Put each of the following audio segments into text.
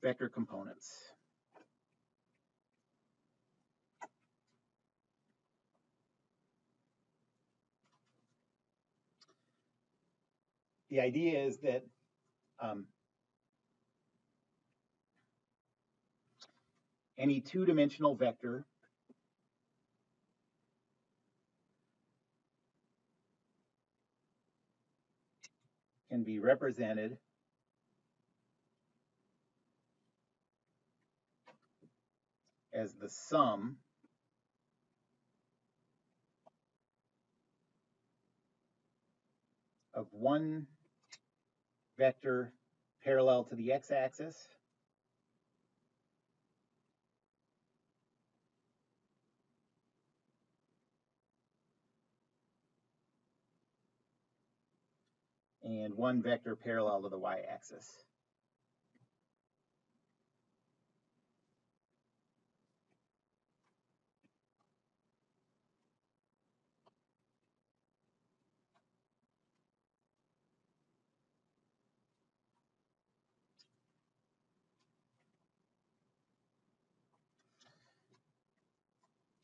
vector components. The idea is that any two-dimensional vector can be represented as the sum of one vector parallel to the x-axis and one vector parallel to the y-axis.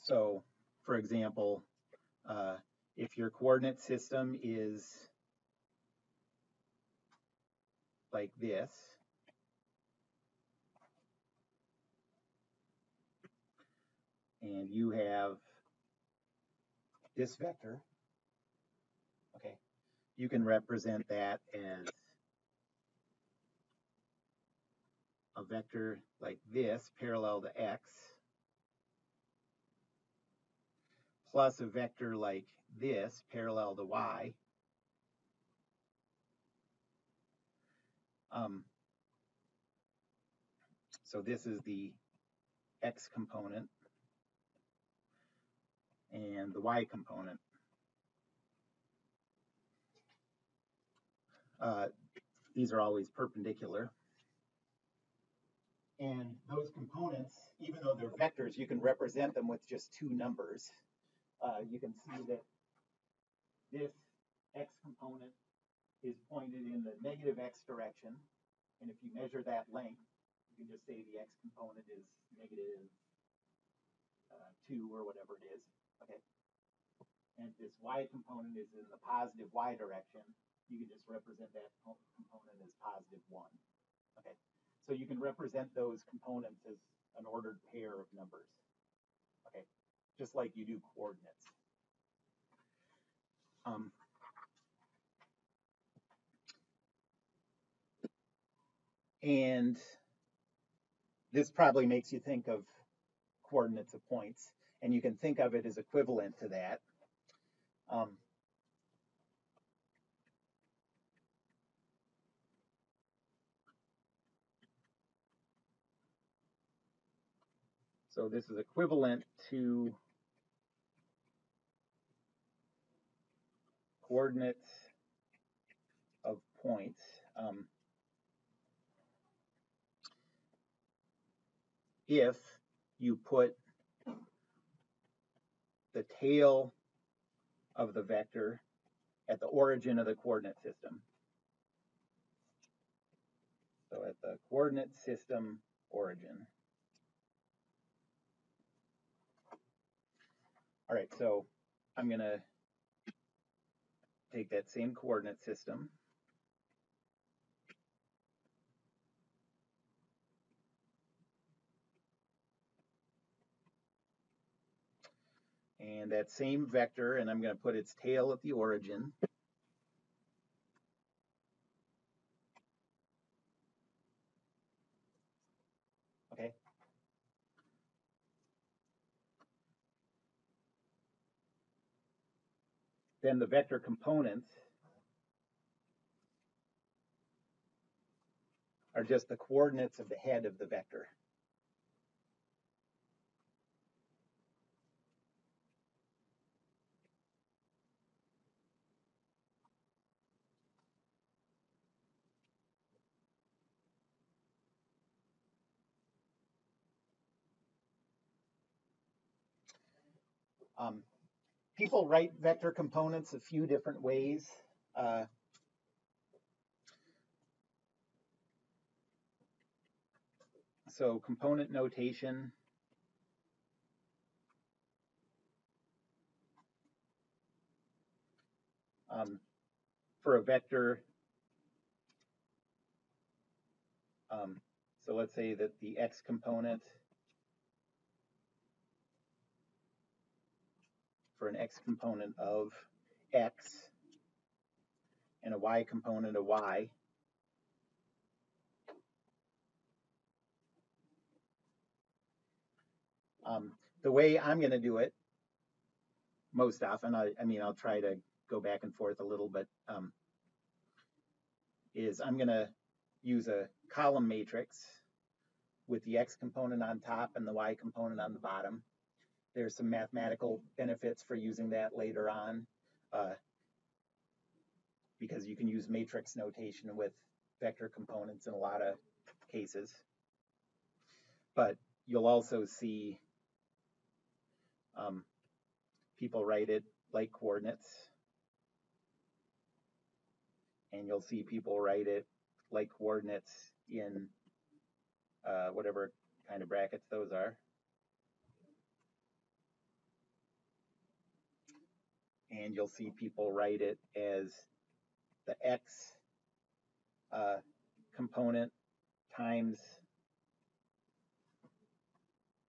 So, for example, if your coordinate system is like this, and you have this vector, okay, you can represent that as a vector like this parallel to x plus a vector like this parallel to y. So this is the x component and the y component. These are always perpendicular. And those components, even though they're vectors, you can represent them with just two numbers. You can see that this x component is pointed in the negative x direction. And if you measure that length, you can just say the x component is negative 2 or whatever it is. Okay. And this y component is in the positive y direction. You can just represent that component as positive 1. Okay. So you can represent those components as an ordered pair of numbers. Okay. Just like you do coordinates. And this probably makes you think of coordinates of points, and you can think of it as equivalent to that. So this is equivalent to coordinates of points. If you put the tail of the vector at the origin of the coordinate system. So at the coordinate system origin. All right, so I'm going to take that same coordinate system and that same vector, and I'm going to put its tail at the origin. Okay. Then the vector components are just the coordinates of the head of the vector. People write vector components a few different ways. So component notation. For a vector, so let's say that the x component for an x component of x and a y component of y. The way I'm going to do it most often, I mean, I'll try to go back and forth a little, but is I'm going to use a column matrix with the x component on top and the y component on the bottom. There's some mathematical benefits for using that later on, because you can use matrix notation with vector components in a lot of cases. But you'll also see people write it like coordinates, and you'll see people write it like coordinates in whatever kind of brackets those are. And you'll see people write it as the x component times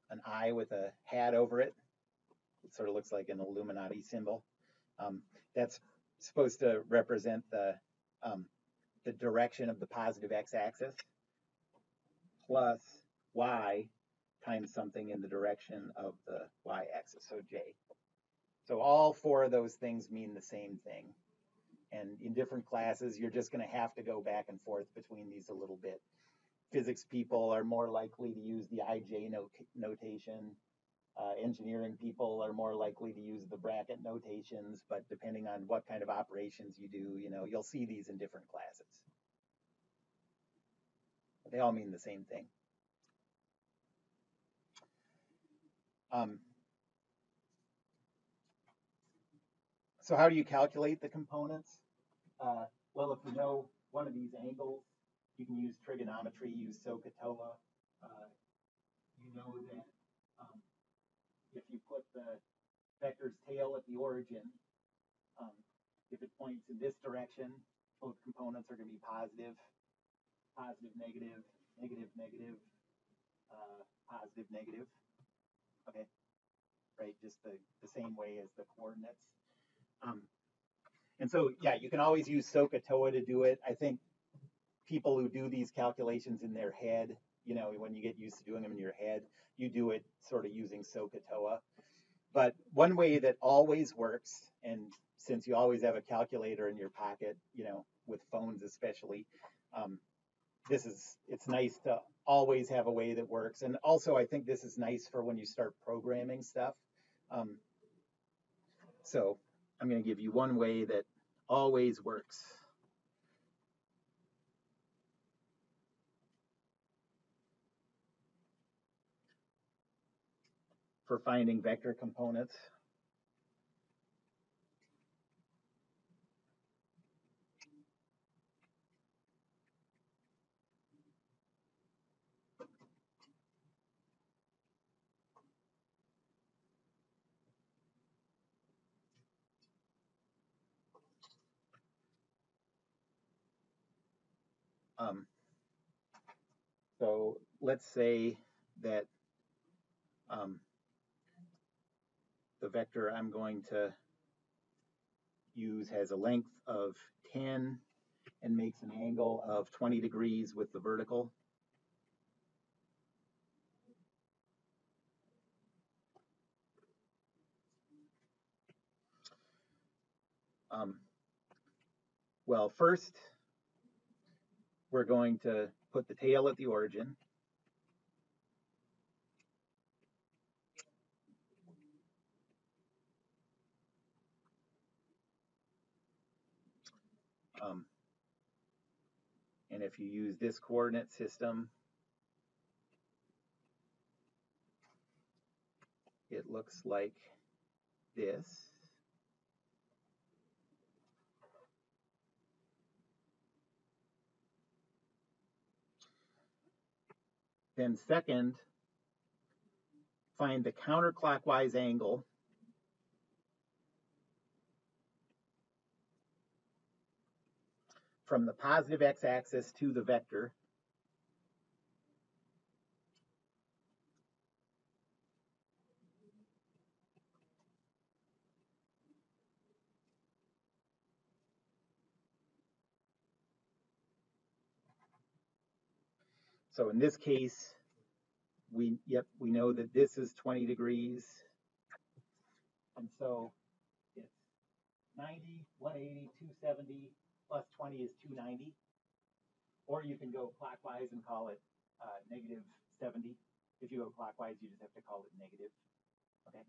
an I with a hat over it. It sort of looks like an Illuminati symbol. That's supposed to represent the direction of the positive x-axis plus y times something in the direction of the y-axis, so j. So all four of those things mean the same thing. And in different classes, you're just going to have to go back and forth between these a little bit. Physics people are more likely to use the IJ notation. Engineering people are more likely to use the bracket notations, but depending on what kind of operations you do, you'll see these in different classes. But they all mean the same thing. So how do you calculate the components? Well, if you know one of these angles, you can use trigonometry, use SOHCAHTOA. You know that if you put the vector's tail at the origin, if it points in this direction, both components are going to be positive, positive, negative, negative, negative, positive, negative. Okay, right, just the same way as the coordinates. And so, yeah, you can always use SOHCAHTOA to do it. I think people who do these calculations in their head, when you get used to doing them in your head, you do it sort of using SOHCAHTOA. But one way that always works, and since you always have a calculator in your pocket, with phones especially, it's nice to always have a way that works. And also, I think this is nice for when you start programming stuff. So I'm going to give you one way that always works. For finding vector components. So let's say that the vector I'm going to use has a length of 10 and makes an angle of 20 degrees with the vertical. Well, first, we're going to put the tail at the origin. And if you use this coordinate system, it looks like this. Then second, find the counterclockwise angle from the positive x-axis to the vector. So in this case, we know that this is 20 degrees. And so it's 90, 180, 270, plus 20 is 290. Or you can go clockwise and call it negative 70. If you go clockwise, you just have to call it negative. Okay.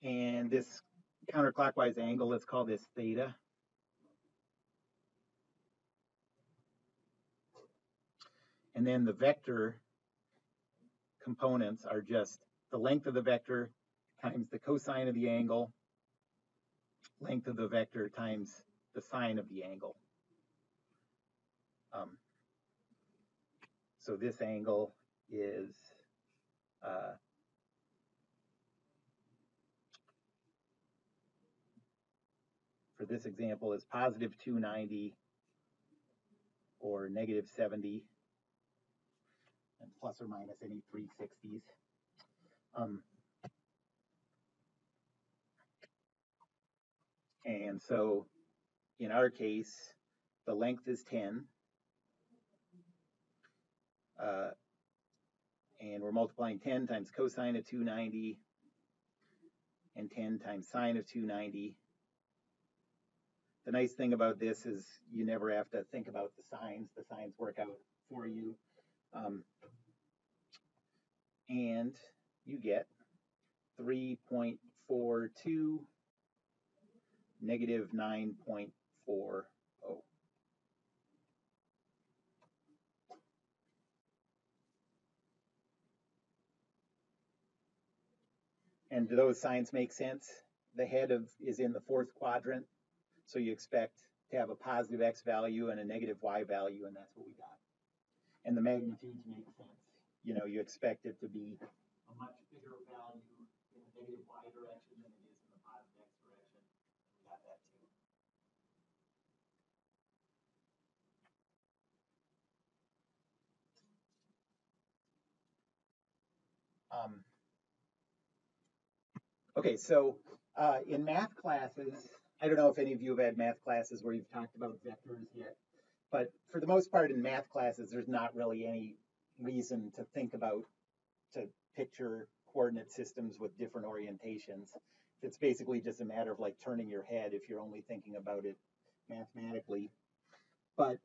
And this counterclockwise angle, let's call this theta. And then the vector components are just the length of the vector times the cosine of the angle, length of the vector times the sine of the angle. So this angle is for this example is positive 290 or negative 70, and plus or minus any 360s. And so in our case, the length is 10. And we're multiplying 10 times cosine of 290 and 10 times sine of 290. The nice thing about this is you never have to think about the signs. The signs work out for you. And you get 3.42 negative 9.40. And do those signs make sense? The head is in the fourth quadrant, so you expect to have a positive x value and a negative y value, and that's what we got. And the magnitudes make sense. You know, you expect it to be a much bigger value in the negative y direction than it is in the positive x direction. We got that too. Okay, so in math classes, I don't know if any of you have had math classes where you've talked about vectors yet, but for the most part in math classes, there's not really any reason to think about, to picture coordinate systems with different orientations. It's basically just a matter of like turning your head if you're only thinking about it mathematically. But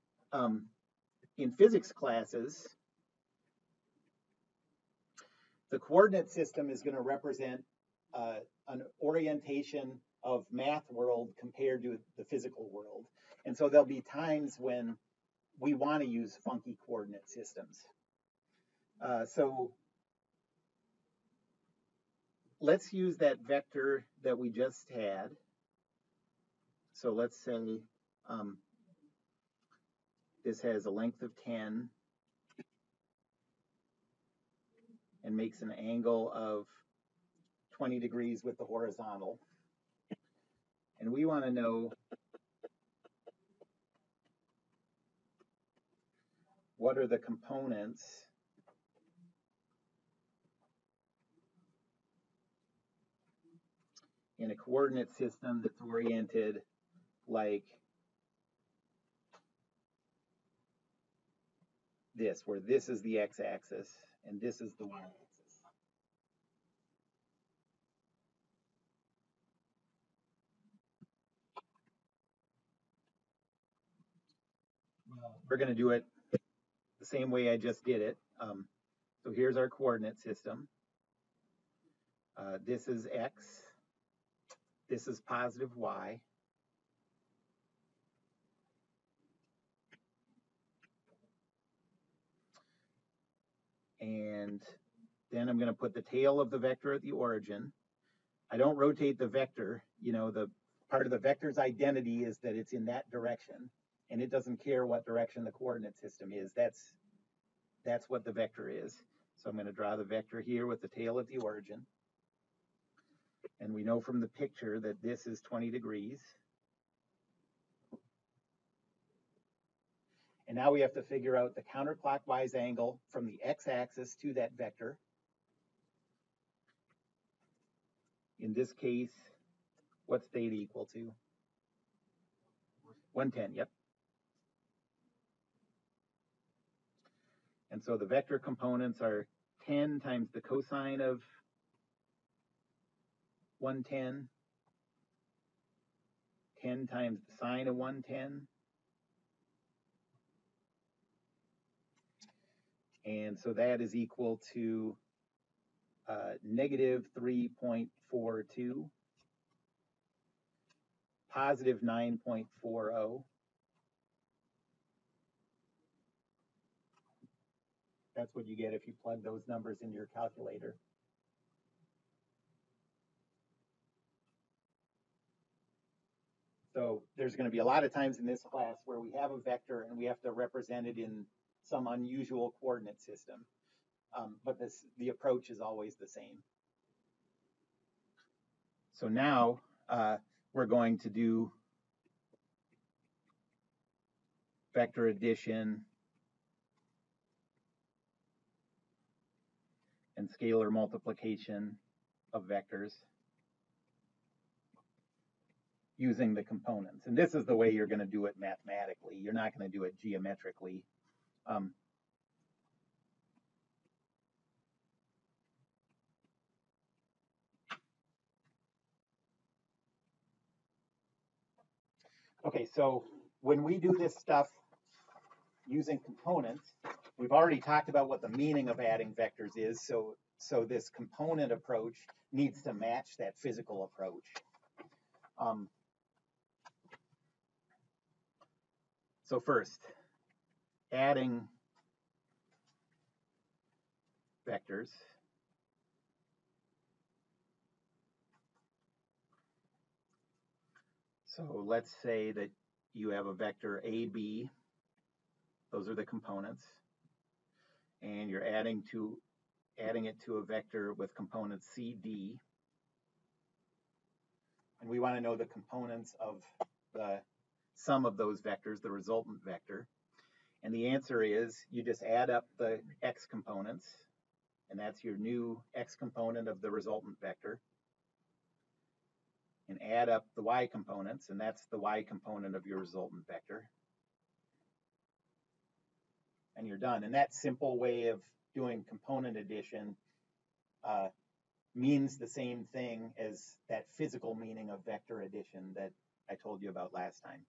in physics classes, the coordinate system is going to represent an orientation of math world compared to the physical world. And so there'll be times when we want to use funky coordinate systems. So let's use that vector that we just had. So let's say this has a length of 10 and makes an angle of 20 degrees with the horizontal. And we want to know what are the components in a coordinate system that's oriented like this, where this is the x-axis and this is the y-axis. We're going to do it the same way I just did it. So here's our coordinate system. This is x. This is positive y. And then I'm going to put the tail of the vector at the origin. I don't rotate the vector. You know, the part of the vector's identity is that it's in that direction. and it doesn't care what direction the coordinate system is. That's what the vector is. So I'm going to draw the vector here with the tail at the origin. And we know from the picture that this is 20 degrees. And now we have to figure out the counterclockwise angle from the x-axis to that vector. In this case, what's theta equal to? 110, yep. And so the vector components are 10 times the cosine of 110, 10 times the sine of 110, and so that is equal to negative 3.42, positive 9.40. That's what you get if you plug those numbers into your calculator. So there's going to be a lot of times in this class where we have a vector and we have to represent it in some unusual coordinate system. But the approach is always the same. So now we're going to do vector addition and scalar multiplication of vectors using the components. And this is the way you're going to do it mathematically. You're not going to do it geometrically. Okay, so when we do this stuff using components, we've already talked about what the meaning of adding vectors is. So this component approach needs to match that physical approach. So first, adding vectors. So let's say that you have a vector AB. Those are the components. And you're adding it to a vector with components CD. And we want to know the components of the sum of those vectors, the resultant vector. And the answer is you just add up the x components, and that's your new x component of the resultant vector, and add up the y components, and that's the y component of your resultant vector. And you're done. And that simple way of doing component addition means the same thing as that physical meaning of vector addition that I told you about last time.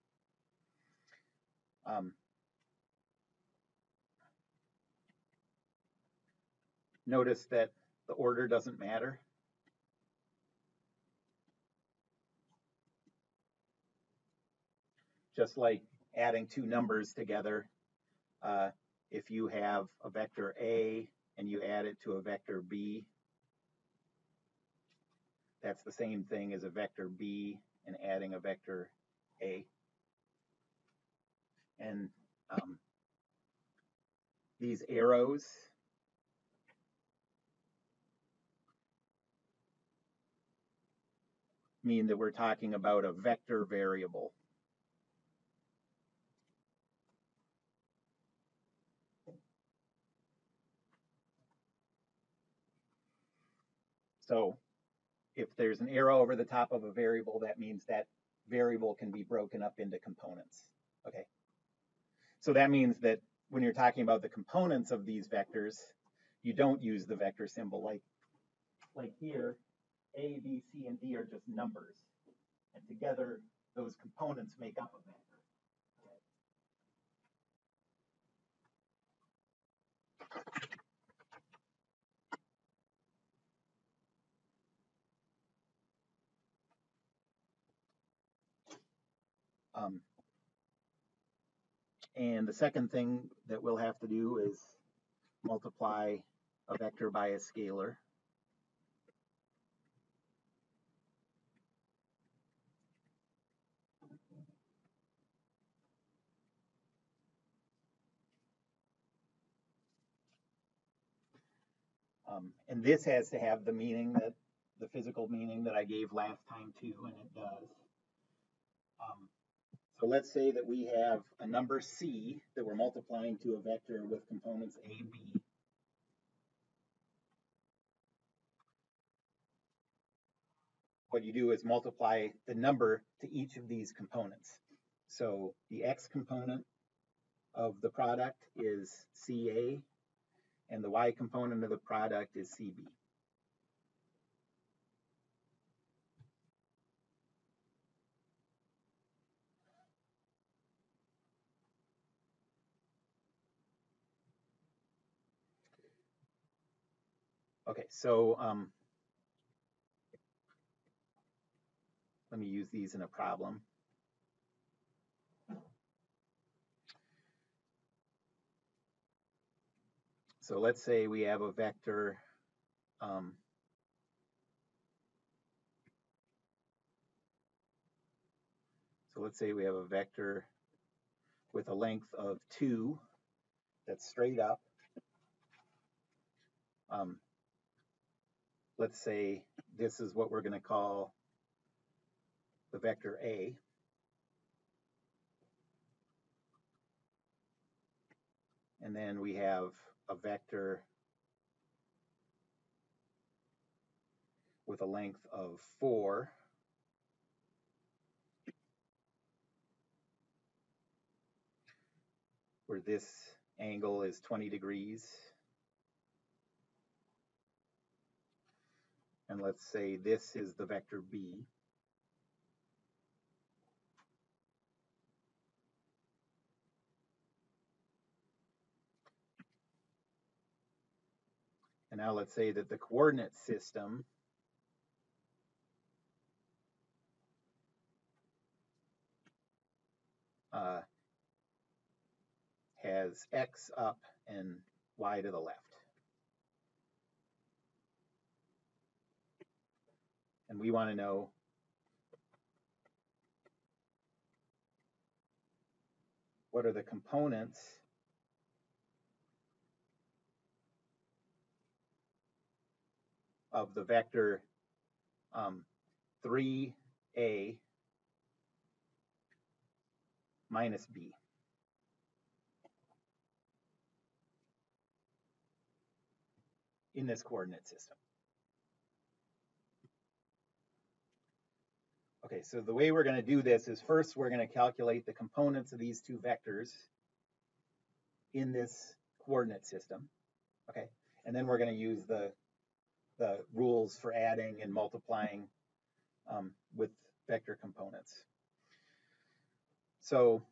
Notice that the order doesn't matter. Just like adding two numbers together, if you have a vector A and you add it to a vector B, that's the same thing as a vector B and adding a vector A. And these arrows mean that we're talking about a vector variable. So if there's an arrow over the top of a variable, that means that variable can be broken up into components. Okay. So that means that when you're talking about the components of these vectors, you don't use the vector symbol. Like here, A, B, C, and D are just numbers. And together, those components make up a vector. And the second thing that we'll have to do is multiply a vector by a scalar. And this has to have the meaning that the physical meaning that I gave last time too, and it does. So let's say that we have a number c that we're multiplying to a vector with components a, b. What you do is multiply the number to each of these components. So the x component of the product is CA, and the y component of the product is CB. Okay, so let me use these in a problem. So let's say we have a vector with a length of 2 that's straight up. Let's say this is what we're going to call the vector A. And then we have a vector with a length of 4. Where this angle is 20 degrees. And let's say this is the vector B. And now let's say that the coordinate system has x up and y to the left. And we want to know what are the components of the vector 3a minus b. In this coordinate system. Okay, so the way we're going to do this is first we're going to calculate the components of these two vectors in this coordinate system. Okay, and then we're going to use the rules for adding and multiplying with vector components. So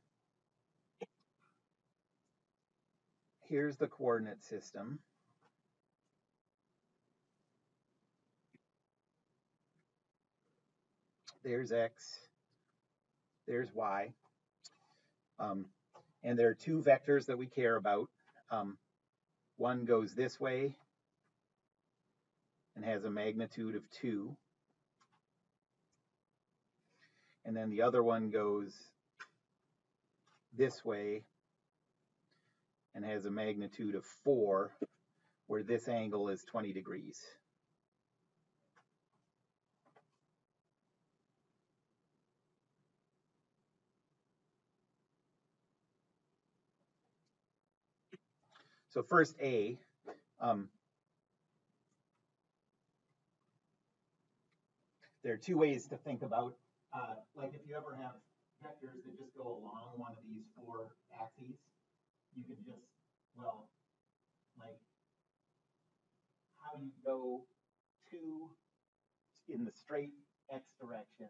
here's the coordinate system. There's x, there's y. And there are two vectors that we care about. One goes this way and has a magnitude of 2. And then the other one goes this way and has a magnitude of 4, where this angle is 20 degrees. So first A, there are two ways to think about, like if you ever have vectors that just go along one of these 4 axes, you can just, well, like how you go 2 in the straight x direction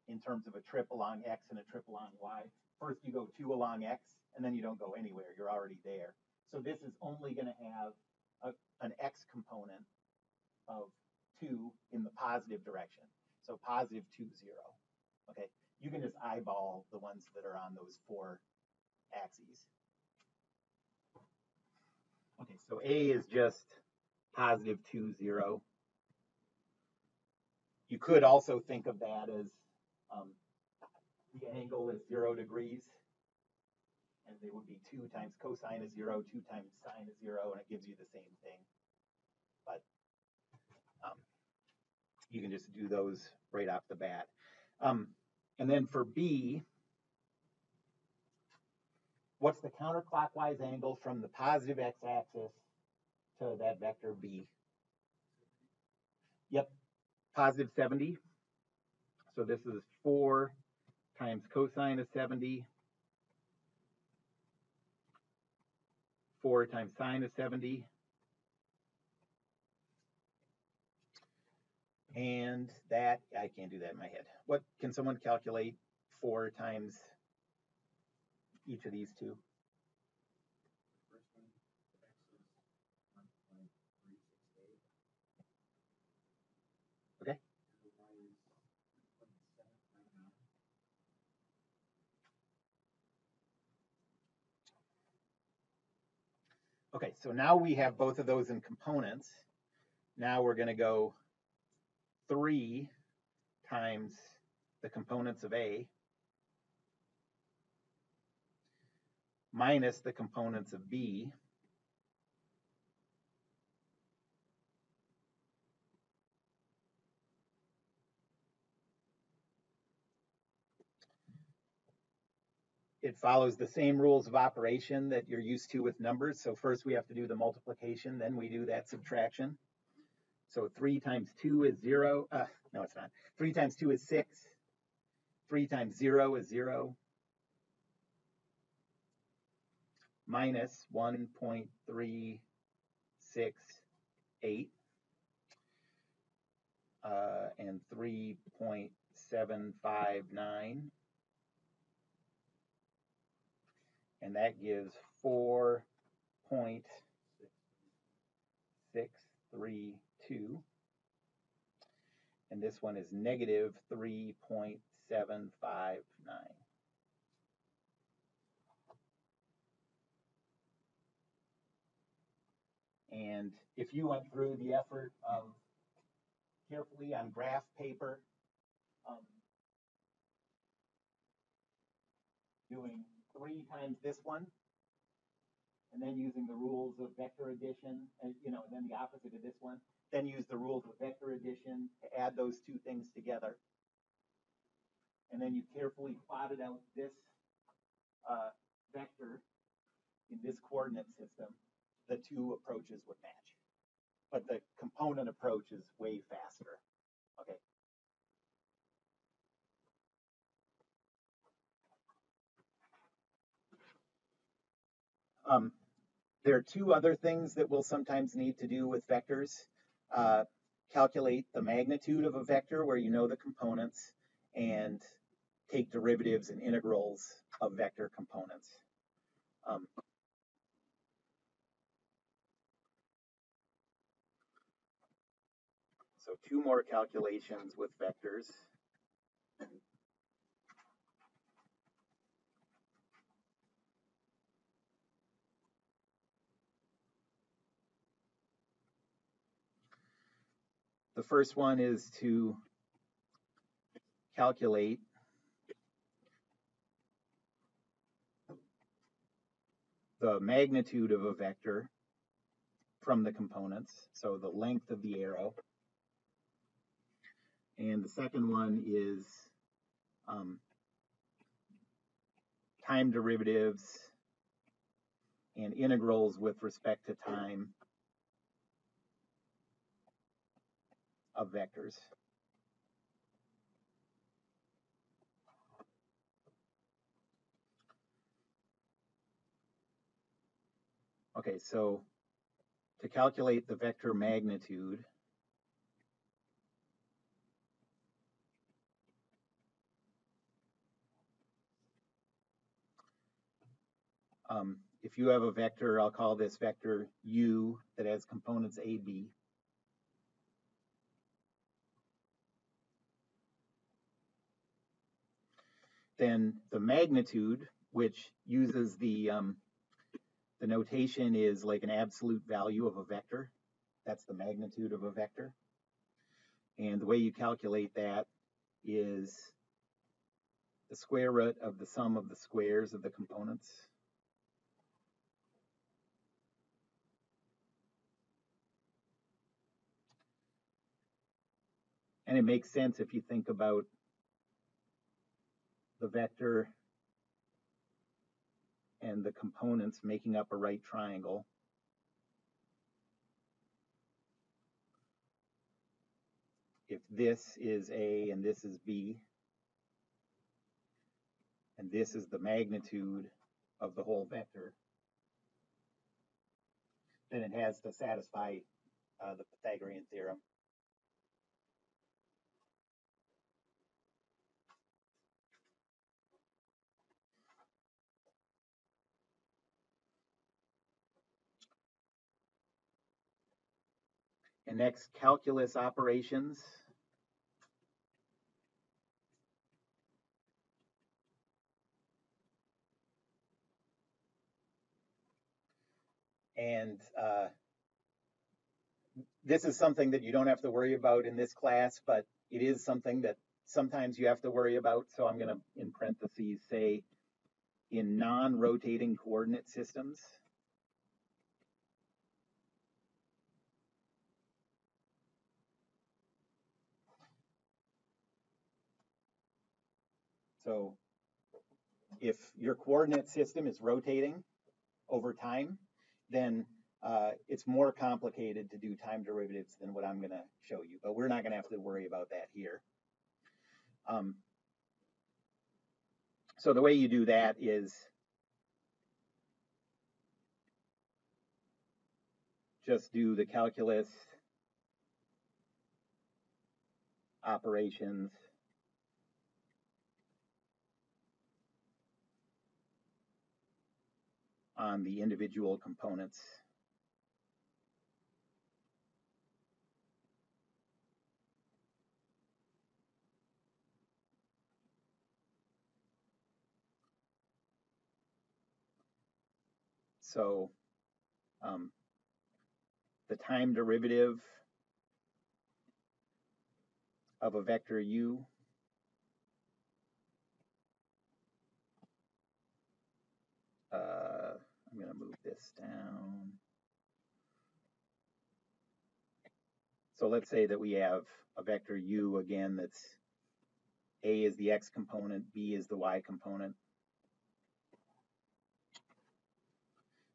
in terms of a trip along x and a trip along y. First you go 2 along x, and then you don't go anywhere. You're already there. So this is only going to have an x component of 2 in the positive direction. So positive 2, 0. Okay, you can just eyeball the ones that are on those 4 axes. Okay, so A is just positive 2, 0. You could also think of that as the angle is 0 degrees, and they would be 2 times cosine of 0, 2 times sine of 0, and it gives you the same thing. but you can just do those right off the bat. And then for B, what's the counterclockwise angle from the positive x-axis to that vector B? Yep, positive 70. So this is 4 times cosine of 70, 4 times sine of 70, and that, I can't do that in my head. What, can someone calculate 4 times each of these two? Okay. Okay, so now we have both of those in components. Now we're going to go 3 times the components of A minus the components of B it follows the same rules of operation that you're used to with numbers. So first we have to do the multiplication, then we do that subtraction. So 3 times 2 is 0. No, it's not. 3 times 2 is 6. 3 times 0 is 0. Minus 1.368 and 3.759. And that gives 4.632. And this one is negative 3.759. And if you went through the effort of carefully on graph paper, doing 3 times this one, and then using the rules of vector addition, and then the opposite of this one, then use the rules of vector addition to add those two things together. And then you carefully plotted out this vector in this coordinate system, the two approaches would match. But the component approach is way faster. Okay. There are two other things that we'll sometimes need to do with vectors. Calculate the magnitude of a vector where you know the components, and take derivatives and integrals of vector components. So 2 more calculations with vectors. The first one is to calculate the magnitude of a vector from the components, so the length of the arrow. And the second one is time derivatives and integrals with respect to time of vectors. Okay, so to calculate the vector magnitude, if you have a vector, I'll call this vector U that has components A, B. Then the magnitude, which uses the notation is like an absolute value of a vector. That's the magnitude of a vector. And the way you calculate that is the square root of the sum of the squares of the components. And it makes sense if you think about the vector and the components making up a right triangle. If this is A and this is B, and this is the magnitude of the whole vector, then it has to satisfy the Pythagorean theorem. And next, calculus operations. And this is something that you don't have to worry about in this class, but it is something that sometimes you have to worry about. So I'm going to, in parentheses, say in non-rotating coordinate systems. So if your coordinate system is rotating over time, then it's more complicated to do time derivatives than what I'm going to show you. But we're not going to have to worry about that here. So the way you do that is just do the calculus operations on the individual components. So the time derivative of a vector u I'm going to move this down. So let's say that we have a vector u again that's A is the x component, B is the y component.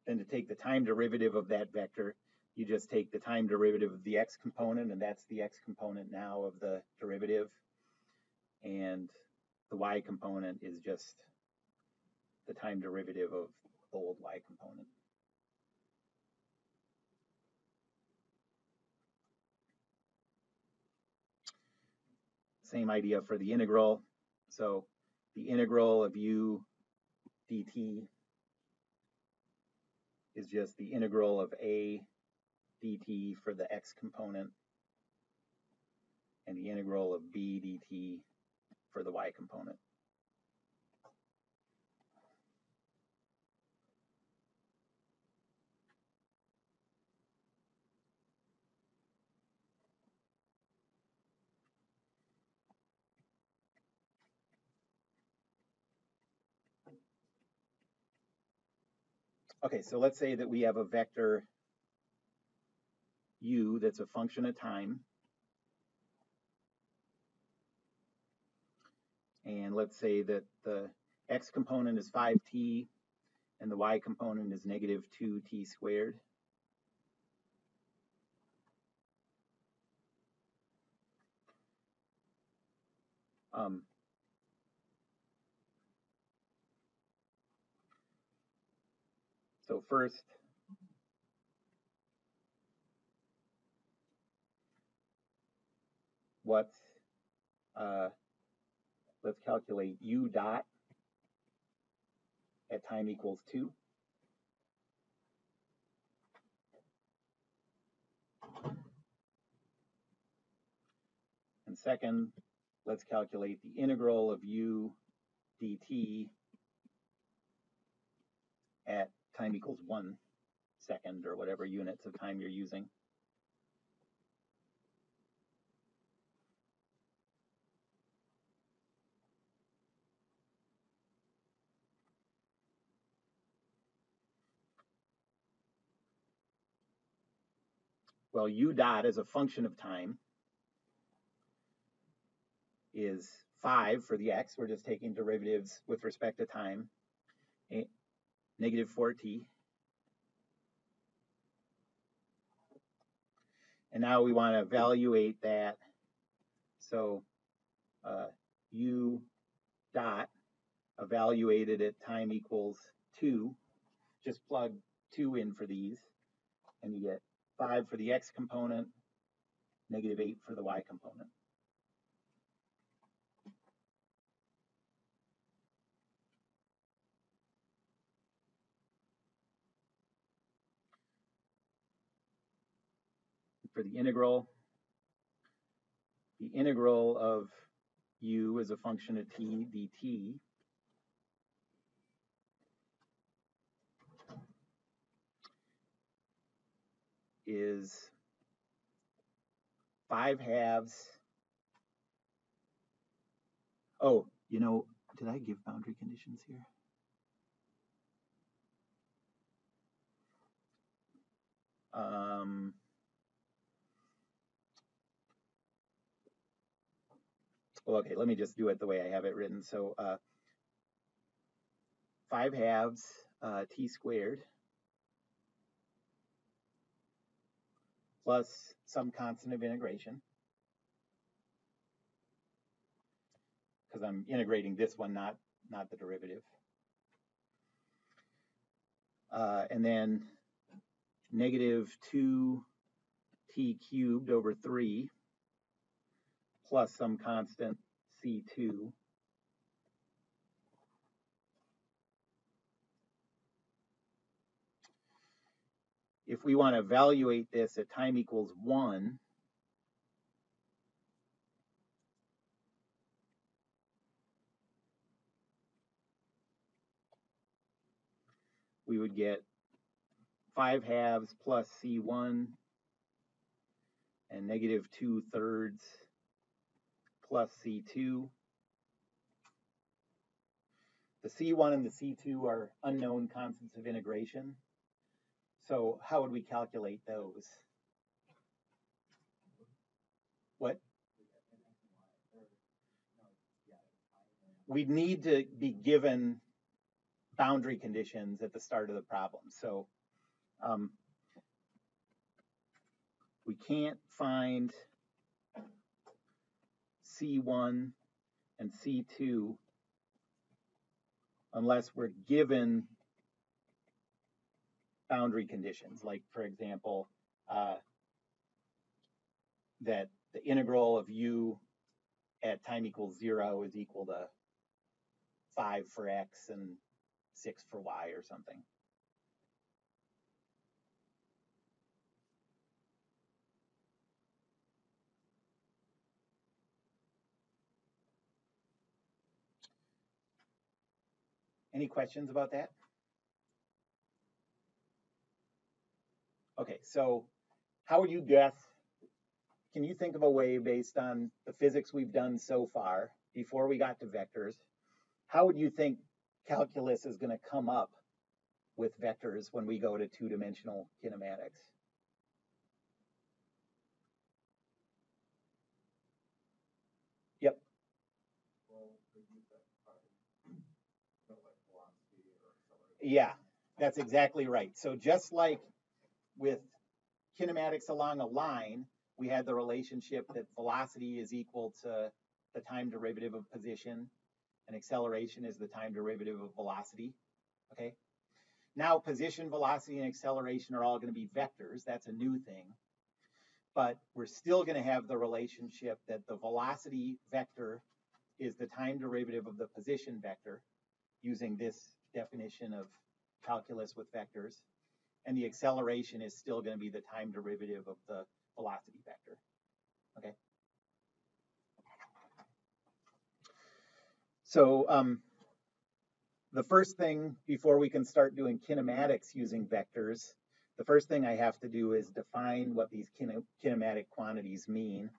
Then to take the time derivative of that vector, you just take the time derivative of the x component, and that's the x component now of the derivative. And the y component is just the time derivative of the old y component. Same idea for the integral. So the integral of u dt is just the integral of a dt for the x component and the integral of b dt for the y component. Okay, so let's say that we have a vector u that's a function of time. And let's say that the x component is 5t and the y component is negative 2t squared. So first, let's calculate u dot at time equals 2. And second, let's calculate the integral of u dt at time equals 1 second, or whatever units of time you're using. Well, u dot is a function of time. is 5 for the x. We're just taking derivatives with respect to time. Negative 4t. And now we want to evaluate that. So u dot evaluated at time equals 2. Just plug 2 in for these, and you get 5 for the x component, negative 8 for the y component. For the integral of u as a function of t dt is 5/2. Oh, you know, did I give boundary conditions here? Well, okay, let me just do it the way I have it written. So 5/2 t squared plus some constant of integration, because I'm integrating this one, not the derivative. And then negative 2t cubed over 3 plus some constant c2 . If we want to evaluate this at time equals 1, we would get 5/2 plus c1 and negative 2/3 plus c2. The c1 and the c2 are unknown constants of integration. So how would we calculate those? What? We'd need to be given boundary conditions at the start of the problem. So we can't find C1 and C2 unless we're given boundary conditions. Like, for example, that the integral of u at time equals 0 is equal to 5 for x and 6 for y or something. Any questions about that? Okay, so how would you guess? Can you think of a way based on the physics we've done so far, before we got to vectors, how would you think calculus is going to come up with vectors when we go to two-dimensional kinematics? Yep. Yeah, that's exactly right. So just like with kinematics along a line, we had the relationship that velocity is equal to the time derivative of position, and acceleration is the time derivative of velocity. Okay. Now position, velocity, and acceleration are all going to be vectors. That's a new thing. But we're still going to have the relationship that the velocity vector is the time derivative of the position vector, using this definition of calculus with vectors. And the acceleration is still going to be the time derivative of the velocity vector. Okay. So the first thing, before we can start doing kinematics using vectors, the first thing I have to do is define what these kinematic quantities mean.